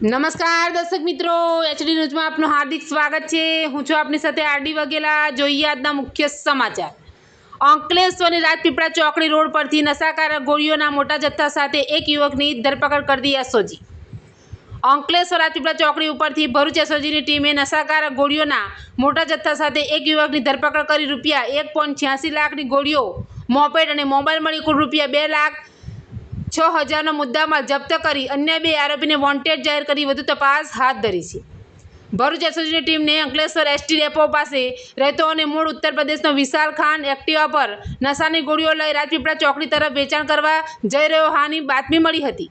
નમસ્કાર દર્શક મિત્રો, એચડી ન્યૂઝમાં આપનું હાર્દિક સ્વાગત છે। હું છું આપની સાથે આરડી વાઘેલા। જોઈએ આજના મુખ્ય સમાચાર। અંકલેશ્વરની રાજપીપળા ચોકડી રોડ પરથી નશાકારક ગોળીઓના મોટા જથ્થા સાથે એક યુવકની ધરપકડ કરી એસઓજી। અંકલેશ્વર રાજપીપળા ચોકડી ઉપરથી ભરૂચ એસઓજીની ટીમે નશાકારક ગોળીઓના મોટા જથ્થા સાથે એક યુવકની ધરપકડ કરી રૂપિયા 1.86 લાખની ગોળીઓ, મોપેડ અને મોબાઈલ મળી કુલ રૂપિયા 2,06,000નો મુદ્દામાલ જપ્ત કરી અન્ય 2 આરોપીને વોન્ટેડ જાહેર કરી વધુ તપાસ હાથ ધરી છે। ભરૂચ એસઓજીની ટીમને અંકલેશ્વર એસટી ડેપો પાસે રહેતો અને મૂળ ઉત્તર પ્રદેશનો વિશાલ ખાન એક્ટિવા પર નશાની ગોળીઓ લઈ રાજપીપળા ચોકડી તરફ વેચાણ કરવા જઈ રહ્યો હોવાની બાતમી મળી હતી।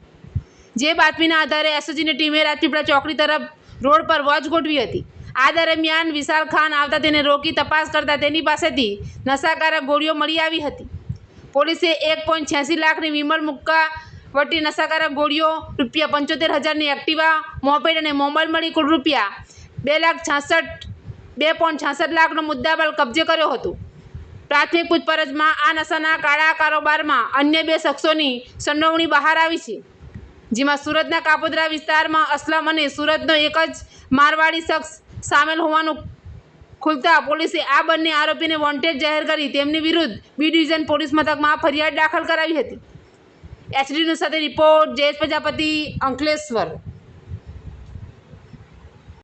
જે બાતમીના આધારે એસઓજીની ટીમે રાજપીપળા ચોકડી તરફ રોડ પર વોચ ગોઠવી હતી। આ દરમિયાન વિશાલ ખાન આવતા તેને રોકી તપાસ કરતા તેની પાસેથી નશાકારક ગોળીઓ મળી આવી હતી। પોલીસે 1.86 લાખની વિમલ મુક્કાવટી નશાકારક ગોળીઓ, રૂપિયા 75,000ની એક્ટિવા, મોપેડ અને મોબાઈલ મળી કુલ રૂપિયા 2.66 લાખનો મુદ્દામાલ કબજે કર્યો હતો। પ્રાથમિક પૂછપરછમાં આ નશાના કાળા કારોબારમાં અન્ય 2 શખ્સોની સંડોવણી બહાર આવી છે, જેમાં સુરતના કાપોદ્રા વિસ્તારમાં અસલમ અને સુરતનો એક જ મારવાડી શખ્સ સામેલ હોવાનું ખુલતા પોલીસે આ બંને આરોપીને વોન્ટેડ જાહેર કરી તેમની વિરુદ્ધ બી ડિવિઝન પોલીસ મથકમાં ફરિયાદ દાખલ કરાવી હતી। એચડી ન્યૂઝ સાથે રિપોર્ટ જયેશ પ્રજાપતિ, અંકલેશ્વર।